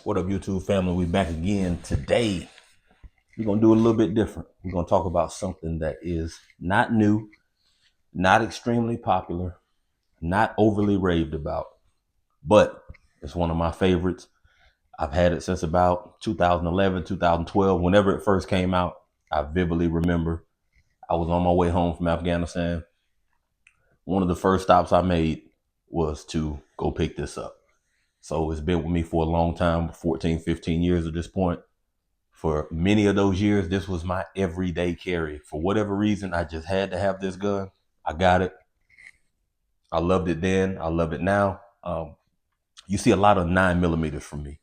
What up, YouTube family? We back again today. We're gonna do a little bit different. We're gonna talk about something that is not new, not extremely popular, not overly raved about, but it's one of my favorites. I've had it since about 2011, 2012. Whenever it first came out, I vividly remember I was on my way home from Afghanistan. One of the first stops I made was to go pick this up. So it's been with me for a long time, 14, 15 years at this point. For many of those years, this was my everyday carry. For whatever reason, I just had to have this gun. I got it. I loved it then. I love it now. You see a lot of 9mm from me.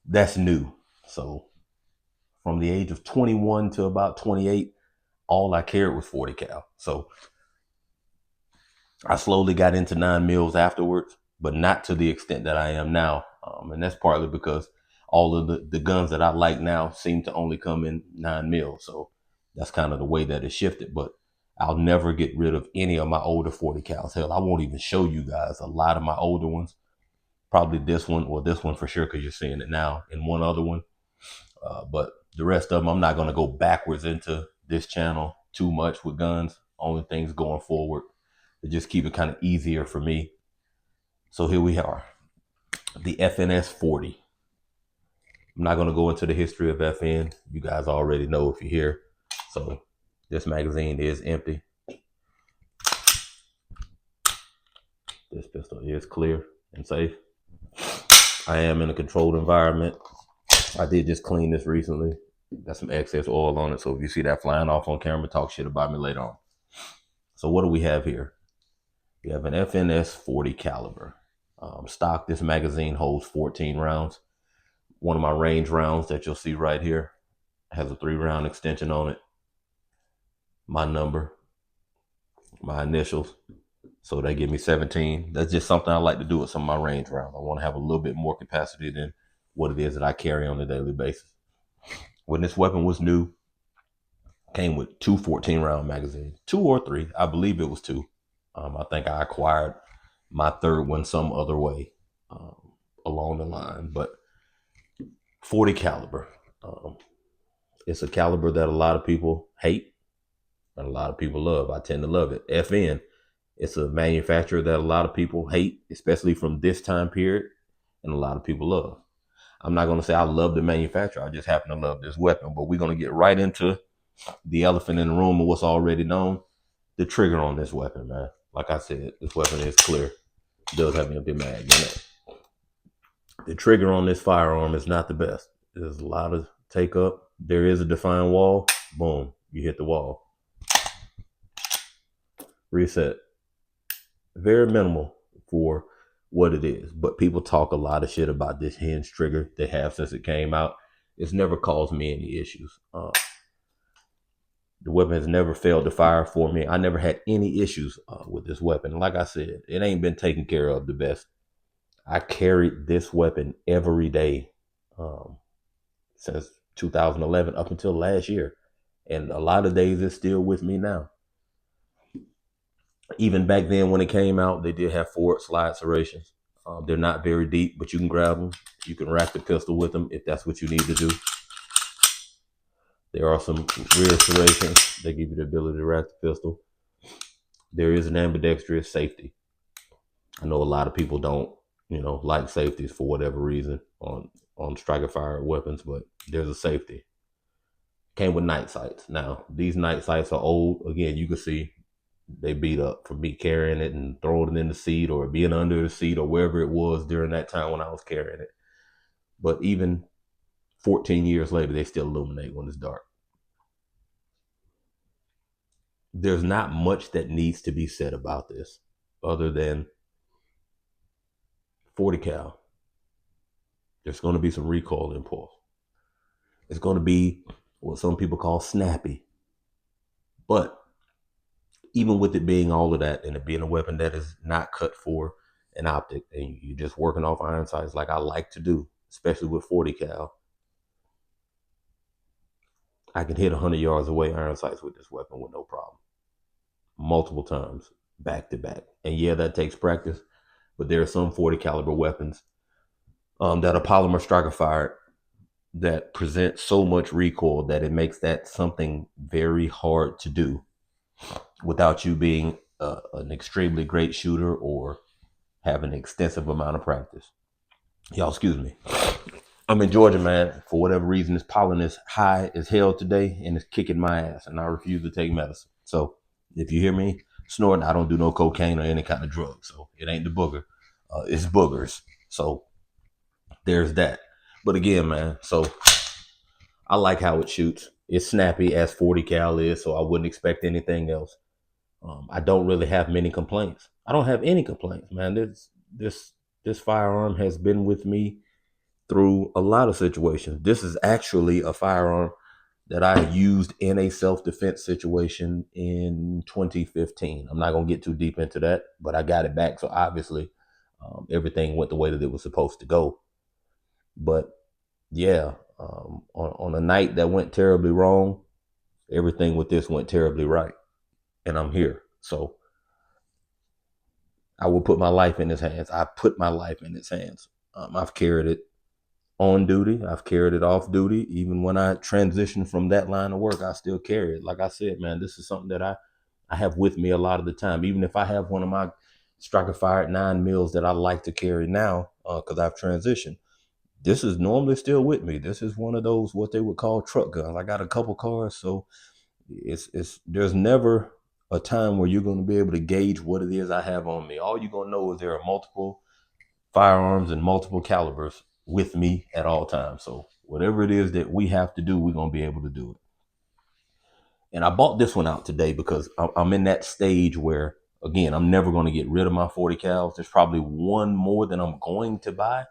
That's new. So from the age of 21 to about 28, all I carried was 40 cal. So I slowly got into 9mm afterwards, but not to the extent that I am now. And that's partly because all of the guns that I like now seem to only come in 9mm. So that's kind of the way that it shifted. But I'll never get rid of any of my older 40 cals. Hell, I won't even show you guys a lot of my older ones. Probably this one or this one for sure, because you're seeing it now, and one other one. But the rest of them, I'm not going to go backwards into this channel too much with guns. Only things going forward to just keep it kind of easier for me. So here we are, the FNS 40. I'm not going to go into the history of FN. You guys already know if you're here. So this magazine is empty. This pistol is clear and safe. I am in a controlled environment. I did just clean this recently. Got some excess oil on it. So if you see that flying off on camera, talk shit about me later on. So what do we have here? We have an FNS 40 caliber. Stock, this magazine holds 14 rounds. One of my range rounds that you'll see right here has a 3-round extension on it. My number, my initials. So they give me 17. That's just something I like to do with some of my range rounds. I want to have a little bit more capacity than what it is that I carry on a daily basis. When this weapon was new, came with 2 14-round magazines, 2 or 3. I believe it was 2. I think I acquired my third one some other way along the line, but 40 caliber. It's a caliber that a lot of people hate and a lot of people love. I tend to love it. FN, it's a manufacturer that a lot of people hate, especially from this time period, and a lot of people love. I'm not going to say I love the manufacturer. I just happen to love this weapon, but we're going to get right into the elephant in the room of what's already known. The trigger on this weapon, man. Like I said, this weapon is clear. It does have an empty mag in it. The trigger on this firearm is not the best. There's a lot of take up. There is a defined wall. Boom, you hit the wall. Reset. Very minimal for what it is, but people talk a lot of shit about this hinge trigger. They have since it came out. It's never caused me any issues. The weapon has never failed to fire for me. I never had any issues with this weapon. Like I said, it ain't been taken care of the best. I carried this weapon every day since 2011 up until last year. And a lot of days it's still with me now. Even back then when it came out, they did have forward slide serrations. They're not very deep, but you can grab them. You can rack the pistol with them if that's what you need to do. There are some rear serrations. They give you the ability to rack the pistol. There is an ambidextrous safety. I know a lot of people don't, like safeties for whatever reason on striker fired weapons, but there's a safety. Came with night sights. Now, these night sights are old. Again, you can see they beat up from me carrying it and throwing it in the seat or being under the seat or wherever it was during that time when I was carrying it. But even 14 years later, they still illuminate when it's dark. There's not much that needs to be said about this other than 40 cal. There's going to be some recoil impulse. It's going to be what some people call snappy. But even with it being all of that and it being a weapon that is not cut for an optic and you're just working off iron sights like I like to do, especially with 40 cal, I can hit 100 yards away iron sights with this weapon with no problem. Multiple times, back to back. And yeah, that takes practice, but there are some 40 caliber weapons that are polymer striker fired that present so much recoil that it makes that something very hard to do without you being an extremely great shooter or having an extensive amount of practice. Y'all, excuse me. I'm in Georgia, man. For whatever reason, this pollen is high as hell today and it's kicking my ass, and I refuse to take medicine. So if you hear me snorting, I don't do no cocaine or any kind of drug. So it ain't the booger. It's boogers. So there's that. But again, man, so I like how it shoots. It's snappy as 40 cal is, so I wouldn't expect anything else. I don't really have many complaints. I don't have any complaints, man. This firearm has been with me through a lot of situations. This is actually a firearm that I used in a self-defense situation in 2015. I'm not gonna get too deep into that, but I got it back. So obviously, everything went the way that it was supposed to go. But yeah, on a night that went terribly wrong, everything with this went terribly right, and I'm here. So I will put my life in his hands. I put my life in his hands. I've carried it on duty. I've carried it off duty. Even when I transitioned from that line of work, I still carry it. Like I said, man, this is something that I have with me a lot of the time. Even if I have one of my striker fired 9mm that I like to carry now, because I've transitioned, this is normally still with me. This is one of those what they would call truck guns. I got a couple cars, so it's there's never a time where you're going to be able to gauge what it is I have on me. All you're going to know is there are multiple firearms and multiple calibers with me at all times. So whatever it is that we have to do, we're going to be able to do it. And I bought this one out today because I'm in that stage where, again, I'm never going to get rid of my 40 cals. There's probably one more than I'm going to buy,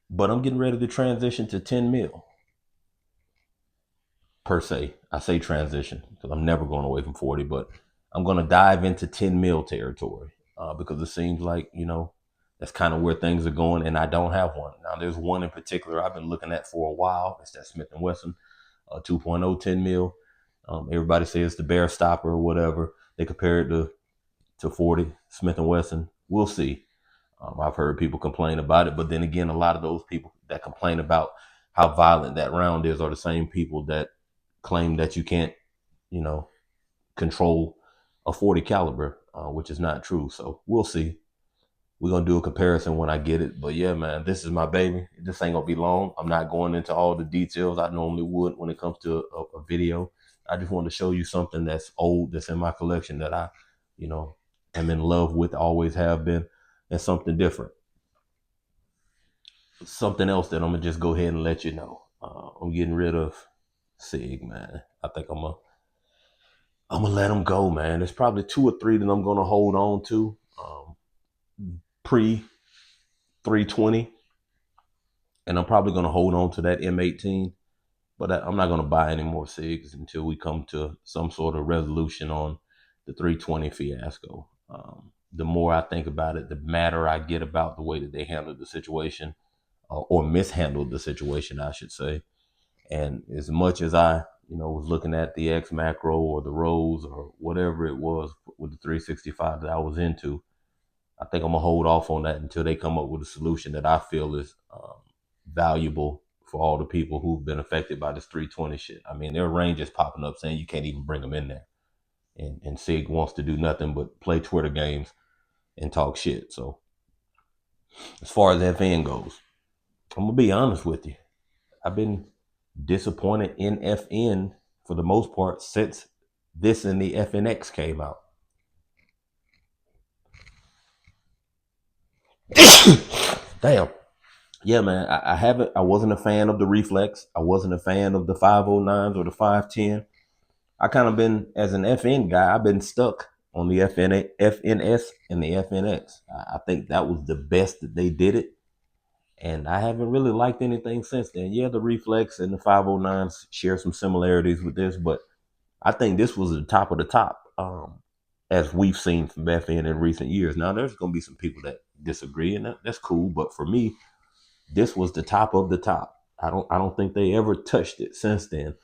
but I'm getting ready to transition to 10 mil per se. I say transition because I'm never going away from 40, but I'm going to dive into 10 mil territory because it seems like, that's kind of where things are going, and I don't have one. Now, there's one in particular I've been looking at for a while. It's that Smith & Wesson 2.0 10 mil. Everybody says it's the bear stopper or whatever. They compare it to 40 Smith & Wesson. We'll see. I've heard people complain about it, but then again, a lot of those people that complain about how violent that round is are the same people that claim that you can't, control a 40 caliber, which is not true. So we'll see. We're going to do a comparison when I get it. But yeah, man, this is my baby. This ain't going to be long. I'm not going into all the details I normally would when it comes to a video. I just want to show you something that's old, that's in my collection that I, am in love with, always have been, and something different. Something else that I'm going to just go ahead and let you know. I'm getting rid of Sig, man. I think I'm gonna let them go, man. There's probably two or three that I'm gonna hold on to. Pre 320, and I'm probably gonna hold on to that M18. But I'm not gonna buy any more SIGs until we come to some sort of resolution on the 320 fiasco. The more I think about it, the madder I get about the way that they handled the situation, or mishandled the situation, I should say. And as much as I, was looking at the X Macro or the Rose or whatever it was with the 365 that I was into, I think I'm gonna hold off on that until they come up with a solution that I feel is valuable for all the people who've been affected by this 320 shit. I mean, there are ranges popping up saying you can't even bring them in there, and Sig wants to do nothing but play Twitter games and talk shit. So as far as FN goes, I'm gonna be honest with you. I've been disappointed in FN for the most part since this and the FNX came out. Damn. Yeah, man. I haven't. I wasn't a fan of the Reflex. I wasn't a fan of the 509s or the 510. I kind of been, as an FN guy, I've been stuck on the FNS and the FNX. I think that was the best that they did it, and I haven't really liked anything since then. Yeah, the Reflex and the 509s share some similarities with this, but I think this was the top of the top, as we've seen from FN in recent years. Now, there's going to be some people that disagree, and that's cool. But for me, this was the top of the top. I don't think they ever touched it since then.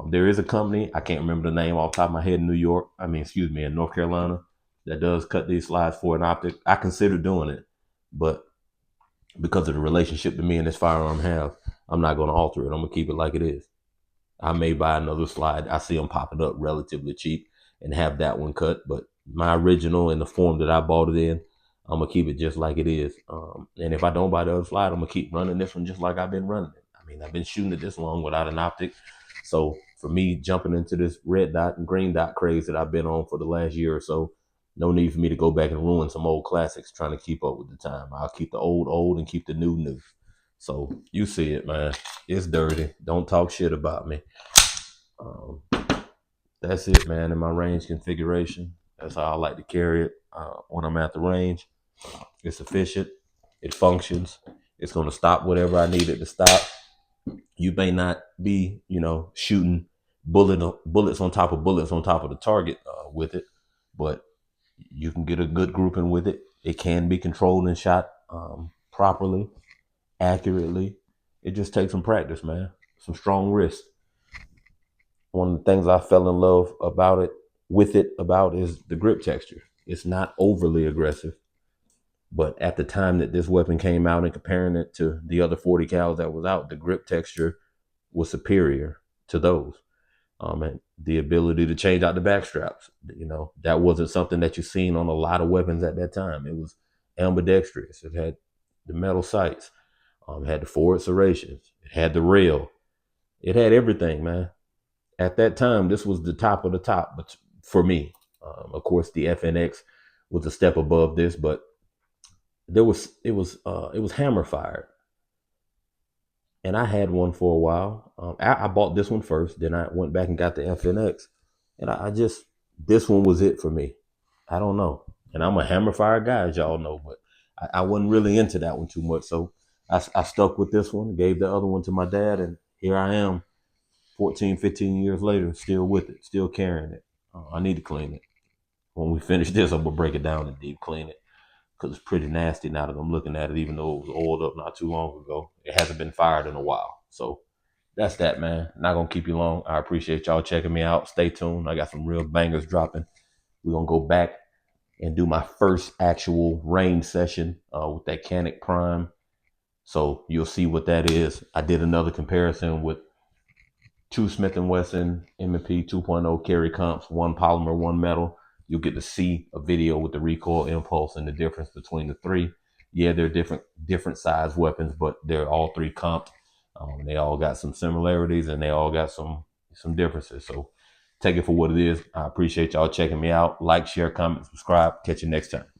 There is a company, I can't remember the name off the top of my head, in in North Carolina, that does cut these slides for an optic. I consider doing it, but because of the relationship that me and this firearm have, I'm not going to alter it. I'm going to keep it like it is. I may buy another slide. I see them popping up relatively cheap and have that one cut, but my original in the form that I bought it in, I'm gonna keep it just like it is. And if I don't buy the other slide, I'm gonna keep running this one just like I've been running it. I mean, I've been shooting it this long without an optic, so for me jumping into this red dot and green dot craze that I've been on for the last year or so, no need for me to go back and ruin some old classics trying to keep up with the time. I'll keep the old old and keep the new new. So you see it, man. It's dirty. Don't talk shit about me. Um, that's it, man. In my range configuration, that's how I like to carry it when I'm at the range. It's efficient. It functions. It's going to stop whatever I need it to stop. You may not be, shooting bullets on top of bullets on top of the target with it, but you can get a good grouping with it. It can be controlled and shot properly, accurately. It just takes some practice, man. Some strong wrist. One of the things I fell in love with it is the grip texture. It's not overly aggressive, but at the time that this weapon came out and comparing it to the other 40 cals that was out, the grip texture was superior to those. And the ability to change out the back straps, that wasn't something that you seen on a lot of weapons at that time. It was ambidextrous. It had the metal sights. It had the forward serrations. It had the rail. It had everything, man. At that time, this was the top of the top, but for me, of course, the FNX was a step above this, but it was hammer fired, and I had one for a while. I bought this one first, then I went back and got the FNX, and I just this one was it for me. I don't know, and I'm a hammer fire guy, as y'all know, but I wasn't really into that one too much, so I stuck with this one, gave the other one to my dad, and here I am 14, 15 years later, still with it, still carrying it. I need to clean it. When we finish this, I'm going to break it down and deep clean it because it's pretty nasty now that I'm looking at it, even though it was oiled up not too long ago. It hasn't been fired in a while. So that's that, man. Not going to keep you long. I appreciate y'all checking me out. Stay tuned. I got some real bangers dropping. We're going to go back and do my first actual range session with that Canic Prime. So you'll see what that is. I did another comparison with two Smith & Wesson M&P 2.0 carry comps, one polymer, one metal. You'll get to see a video with the recoil impulse and the difference between the three. Yeah, they're different size weapons, but they're all three comped. They all got some similarities and they all got some differences. So take it for what it is. I appreciate y'all checking me out. Like, share, comment, subscribe. Catch you next time.